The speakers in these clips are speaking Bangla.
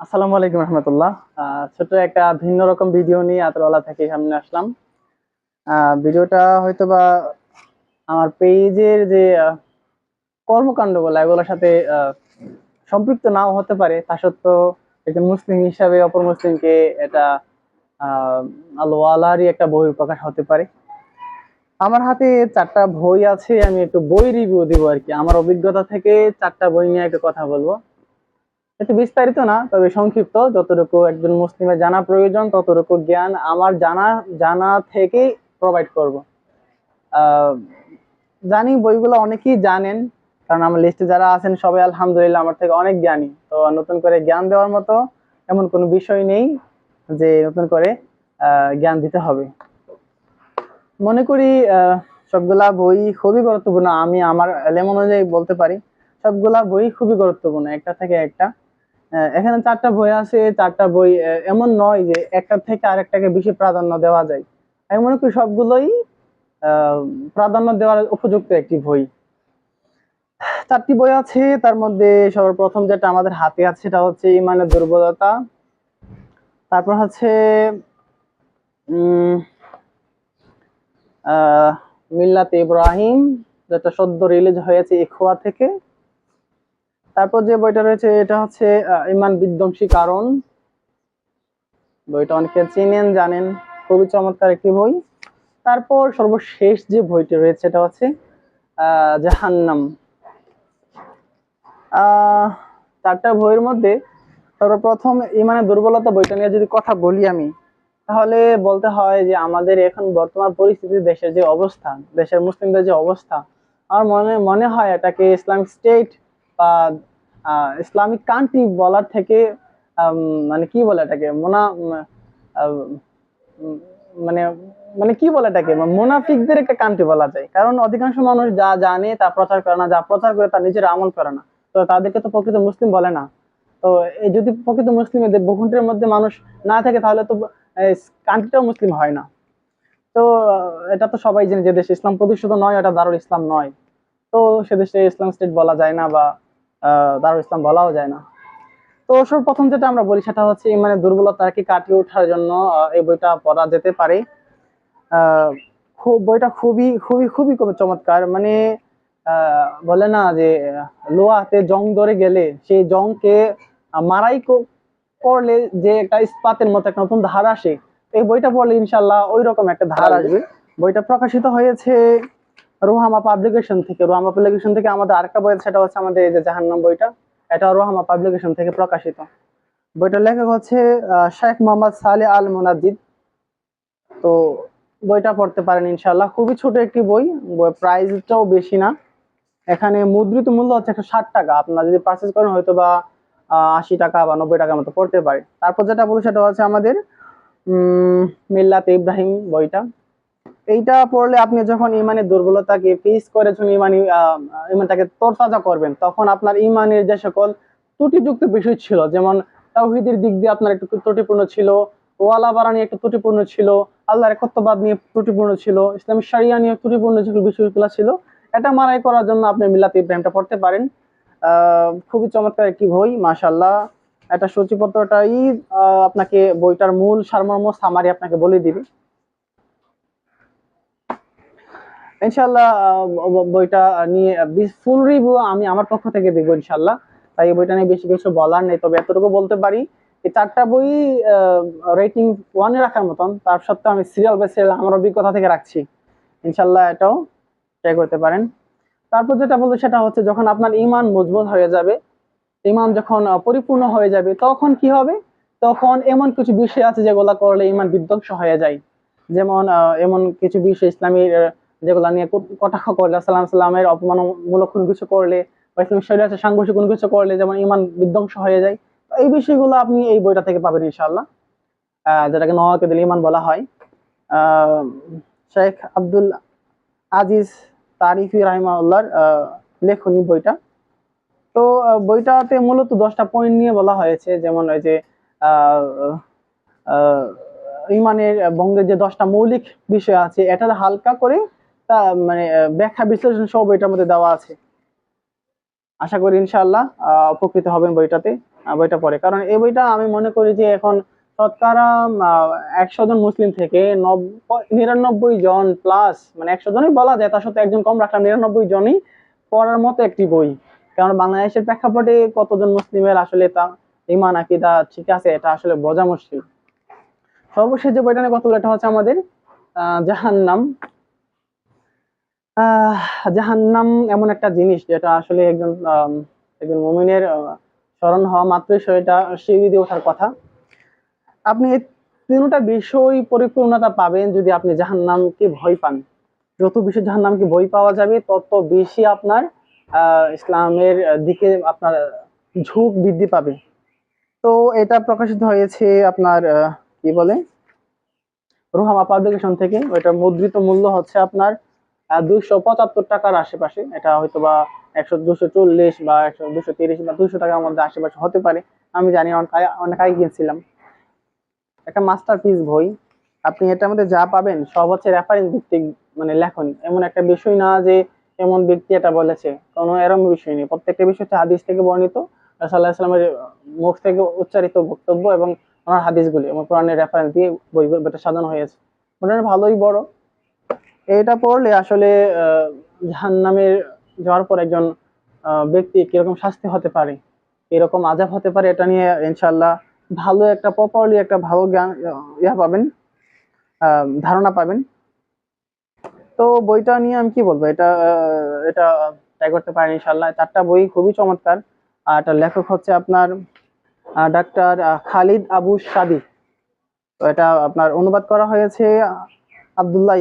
আসসালামু আলাইকুম রহমতুল্লাহ। ছোট একটা ভিন্ন রকম ভিডিও নিয়ে আতরওয়ালা থেকে সামনে আসলাম। ভিডিওটা হয়তোবা আমার পেজের যে কর্মকাণ্ডগুলো এগুলোর সাথে সম্পৃক্ত নাও হতে পারে। তা সত্ত্বেও একজন মুসলিম হিসাবে অপর মুসলিমকে এটা আহ আল্লাহরই একটা বহিঃপ্রকাশ হতে পারে। আমার হাতে 4টা বই আছে, আমি একটু বই রিভিউ দিব আর কি। আমার অভিজ্ঞতা থেকে 4টা বই নিয়ে একটু কথা বলবো। একটু বিস্তারিত না, তবে সংক্ষিপ্ত, যতটুকু একজন মুসলিমের জানা প্রয়োজন ততটুকু জ্ঞান আমার জানা জানা থেকেই প্রোভাইড করব। আহ, জানি বইগুলো অনেকেই জানেন, কারণ আমার লিস্টে যারা আছেন সবাই আলহামদুলিল্লাহ আমার থেকে অনেক জ্ঞানী। তো নতুন করে জ্ঞান দেওয়ার মতো এমন কোনো বিষয় নেই যে নতুন করে জ্ঞান দিতে হবে। মনে করি সবগুলা বই খুবই গুরুত্বপূর্ণ। আমি আমার এলেম অনুযায়ী বলতে পারি সবগুলা বই খুবই গুরুত্বপূর্ণ, একটা থেকে একটা। এখানে 4টা বই আছে, 4টা বই এমন নয় যে একটা থেকে আরেকটাকে বেশি প্রাধান্য দেওয়া যায়। আমি মনে করি সবগুলোই আহ, প্রাধান্য দেওয়ার উপযুক্ত একটি বই। 4টি বই আছে, তার মধ্যে সর্বপ্রথম যেটা আমাদের হাতে আছে সেটা হচ্ছে ইমানের দুর্বলতা। তারপর হচ্ছে উম আহ মিল্লাতে ইব্রাহিম, যেটা সদ্য রিলিজ হয়েছে ইখওয়া থেকে। তারপর যে বইটা রয়েছে এটা হচ্ছে ইমান বিধ্বংসী কারণ। বইটা অনেকে চিনেন জানেন, খুবই চমৎকার একটি বই। তারপর সর্বশেষ যে বইটি রয়েছে এটা হচ্ছে জাহান্নাম। আহ 4টা বইয়ের মধ্যে সর্বপ্রথম ইমানের দুর্বলতা বইটা নিয়ে যদি কথা বলি আমি, তাহলে বলতে হয় যে আমাদের এখন বর্তমান পরিস্থিতি, দেশের যে অবস্থা, দেশের মুসলিমদের যে অবস্থা, আমার মনে মনে হয় এটাকে ইসলামিক স্টেট বা ইসলামিক কান্ট্রি বলার থেকে মানে কি বলে এটাকে আহ, উম, মানে মানে কি বলে এটাকে মুনাফিকদের একটা কান্ট্রি বলা যায়। কারণ অধিকাংশ মানুষ যা জানে তা প্রচার করে না, যা প্রচার করে তা নিজের আমল করে না। তো তাদেরকে তো প্রকৃত মুসলিম বলে না। তো এই যদি প্রকৃত মুসলিম এদের ভূখণ্ডের মধ্যে মানুষ না থাকে তাহলে তো কান্ট্রিটাও মুসলিম হয় না। তো এটা তো সবাই জানে যে দেশ ইসলাম প্রতিষ্ঠিত নয়, এটা দারুল ইসলাম নয়। তো সে দেশে ইসলাম স্টেট বলা যায় না বা দারুল ইসলাম বলাও যায় না। তো সর্বপ্রথম যেটা আমরা বলি সেটা হচ্ছে ইমানের দুর্বলতাকে কাটিয়ে ওঠার জন্য এই বইটা পড়া যেতে পারে। আহ বইটা খুবই খুবই খুবই খুবই চমৎকার। মানে বলে না যে লোহাতে জং ধরে গেলে সেই জংকে মারাই করলে যে একটা ইস্পাতের মতো একটা নতুন ধার আসে, এই বইটা পড়লে ইনশাল্লাহ ওই রকম একটা ধার আসবে। বইটা প্রকাশিত হয়েছে রোহামা পাবলিকেশন থেকে। রোহামা পাবলিকেশন থেকে আমাদের আরেকটা বই আছে, সেটা হচ্ছে আমাদের এই যে জাহান্নাম বইটা, এটা রোহামা পাবলিকেশন থেকে প্রকাশিত। বইটার লেখক হচ্ছে শেখ মোহাম্মদ সালে আল মুনাজিদ। তো বইটা পড়তে পারেন ইনশাল্লাহ, খুবই ছোট একটি বই। প্রাইসটাও বেশি না। এখানে মুদ্রিত মূল্য হচ্ছে 160 টাকা। আপনারা যদি পারচেস করেন হয়তো বা 80 টাকা বা 90 টাকার মতো পড়তে পারে। তারপর যেটা বলি সেটা হচ্ছে আমাদের মিল্লাতে ইব্রাহিম বইটা। এইটা পড়লে আপনি যখন ইমানের দুর্বলতাকে ফেস করে যখন ইমানটাকে তরতাজা করবেন, তখন আপনার ইমানের যে সকল ত্রুটিযুক্ত বিষয় ছিল, যেমন তাওহীদের দিক দিয়ে আপনার একটু ত্রুটিপূর্ণ ছিল, ওয়ালা বাড়া নিয়ে একটু ত্রুটিপূর্ণ ছিল, আল্লাহর একত্ববাদ নিয়ে ত্রুটিপূর্ণ ছিল, ইসলামিক শরিয়া নিয়ে ত্রুটিপূর্ণ যে বিষয়গুলো ছিল, এটা মারাই করার জন্য আপনি মিল্লাতে ইব্রাহিমটা পড়তে পারেন। খুবই চমৎকার একটি বই, মাশাআল্লাহ। এটা সূচিপত্রটাই আপনাকে বইটার মূল সারমর্ম সামারি আপনাকে বলে দিবে ইনশাল্লাহ। বইটা নিয়ে ফুল রিভিউ আমি আমার পক্ষ থেকে দেবো ইনশাল্লাহ। তাই এই বইটা নিয়ে বেশি কিছু বলার নেই, তবে এতটুকু বলতে পারি এই 4টা বই রেটিং 1-এ রাখার মতন। তার সত্ত্বেও আমি সিরিয়াল বাই সিরিয়াল আমার অভিজ্ঞতা থেকে রাখছি। ইনশাল্লাহ এটাও ট্রাই করতে পারেন। তারপর যেটা বলবো সেটা হচ্ছে যখন আপনার ইমান মজবুত হয়ে যাবে, ইমান যখন পরিপূর্ণ হয়ে যাবে, তখন কি হবে? তখন এমন কিছু বিষয় আছে যেগুলা করলে ইমান বিধ্বংস হয়ে যায়। যেমন এমন কিছু বিষয় ইসলামের যেগুলা নিয়ে কটাক্ষ করলে, সাল্লামের অপমানমূলক কোনো কিছু করলে বা ইসলামের শরীয়তের সাংঘর্ষিক কোনো কিছু করলে যেমন ইমান বিধ্বংস হয়ে যায়। তো এই বিষয়গুলো আপনি এই বইটা থেকে পাবেন ইনশাআল্লাহ, যেটাকে নওয়াকিদুল ঈমান বলা হয়। আহ শেখ আব্দুল আজিজ তারিফি রাহিমাহুল্লাহর লেখনী বইটা। তো বইটাতে মূলত 10টা পয়েন্ট নিয়ে বলা হয়েছে, যেমন ওই যে আহ আহ, ইমানের বঙ্গের যে 10টা মৌলিক বিষয় আছে, এটা হালকা করে তা মানে ব্যাখ্যা বিশ্লেষণ সব বইটার মধ্যে দেওয়া আছে। আশা করি ইনশাআল্লাহ উপকৃত হবেন বইটাতে। বইটা পড়ে, কারণ এই বইটা আমি মনে করি যে এখন শতকরা 100 জন মুসলিম থেকে 99 জন প্লাস, মানে 100 জনই বলা যায়, তার সাথে একজন কম রাখলাম, 99 জনই পড়ার মতো একটি বই। কারণ বাংলাদেশের প্রেক্ষাপটে কতজন মুসলিমের আসলে তা ঈমান আকীদা ঠিক আছে এটা আসলে বোঝা মুশকিল। সর্বশেষ যে বইটা নিয়ে কথা বলে এটা হচ্ছে আমাদের জাহান্নাম। জাহান্নাম এমন একটা জিনিস যেটা আসলে একজন মুমিনের স্মরণ হওয়া মাত্রই সেটা সিঁড়ি দিয়ে ওঠার কথা। আপনি এই তিনটা বিষয় পরিপূর্ণতা পাবেন যদি আপনি জাহান্নামকে ভয় পান। যত বেশি জাহান্নামকে ভয় পাওয়া যাবে তত বেশি আপনার ইসলামের দিকে আপনার ঝোঁক বৃদ্ধি পাবে। তো এটা প্রকাশিত হয়েছে আপনার কি বলে রুহামা পাবলিকেশন থেকে। ওইটার মুদ্রিত মূল্য হচ্ছে আপনার 275 টাকার আশেপাশে। এটা হয়তো বা 240 বা 230 বা 200 টাকার মধ্যে আশেপাশে হতে পারে, আমি জানি, অনেক আগে কিনছিলাম। একটা মাস্টারপিস বই। আপনি এটার মধ্যে যা পাবেন সব হচ্ছে রেফারেন্স ভিত্তিক, মানে লেখন, এমন একটা বিষয় না যে এমন ব্যক্তি এটা বলেছে, কোনো এরকম বিষয় নেই। প্রত্যেকটা বিষয় হচ্ছে হাদিস থেকে বর্ণিত, রাসূলুল্লাহ সাল্লাল্লাহু আলাইহি ওয়াসাল্লামের মুখ থেকে উচ্চারিত বক্তব্য এবং ওনার হাদিসগুলি এবং কোরআনের রেফারেন্স দিয়ে বইটা সাজানো হয়েছে। মোটামুটি ভালোই বড়। এটা পড়লে আসলে জাহান্নামের যাওয়ার পর একজন ব্যক্তি কিরকম শাস্তি হতে পারে, এরকম আযাব হতে পারে, এটা নিয়ে ইনশাআল্লাহ ভালো একটা প্রপারলি একটা ভালো জ্ঞান পাবেন, ধারণা পাবেন। তো বইটা নিয়ে আমি কি বলবো, এটা ট্রাই করতে পারেন ইনশাআল্লাহ। 4টা বই খুবই চমৎকার। আর এটার লেখক হচ্ছে আপনার ডাক্তার খালিদ আবু সাদি। তো এটা আপনার অনুবাদ করা হয়েছে আব্দুল্লাহ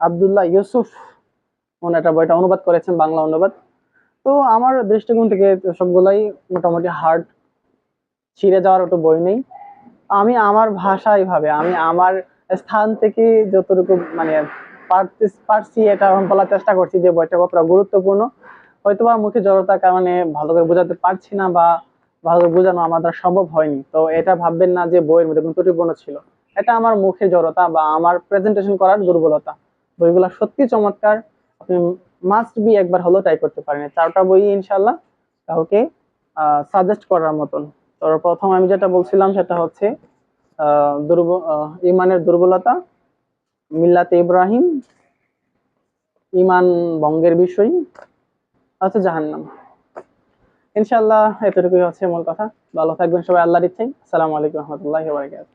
আব্দুল্লাহ ইউসুফ, এটা বইটা অনুবাদ করেছেন, বাংলা অনুবাদ। তো আমার দৃষ্টিকোণ থেকে সবগুলাই মোটামুটি হার্ড, ছিঁড়ে যাওয়ার একটু বই নেই। আমি আমার ভাষায় ভাবে আমি আমার স্থান থেকে যতটুকু মানে পারছি এটা বলার চেষ্টা করছি যে বইটা কতটা গুরুত্বপূর্ণ। হয়তোবা মুখে জড়তার কারণে ভালো করে বোঝাতে পারছি না বা ভালো করে বোঝানো আমার দ্বারা সম্ভব হয়নি। তো এটা ভাববেন না যে বইয়ের মধ্যে কোনো ত্রুটিপূর্ণ ছিল, এটা আমার মুখে জড়তা বা আমার প্রেজেন্টেশন করার দুর্বলতা। বইগুলো সত্যি চমৎকার, আপনি মাস্ট বি একবার হলেও ট্রাই করতে পারেন। 4টা বই ইনশাল্লাহ কাউকে সাজেস্ট করার মতন। তো প্রথম আমি যেটা বলছিলাম সেটা হচ্ছে ইমানের দুর্বলতা, মিল্লাতে ইব্রাহিম, ইমান ভঙ্গের বিষয়, হচ্ছে জাহান্নাম। ইনশাআল্লাহ এতটুকুই হচ্ছে মূল কথা। ভালো থাকবেন সবাই আল্লাহর ইচ্ছায়। আসসালামু আলাইকুম ওয়া রাহমাতুল্লাহি ওয়া বারাকাতুহু।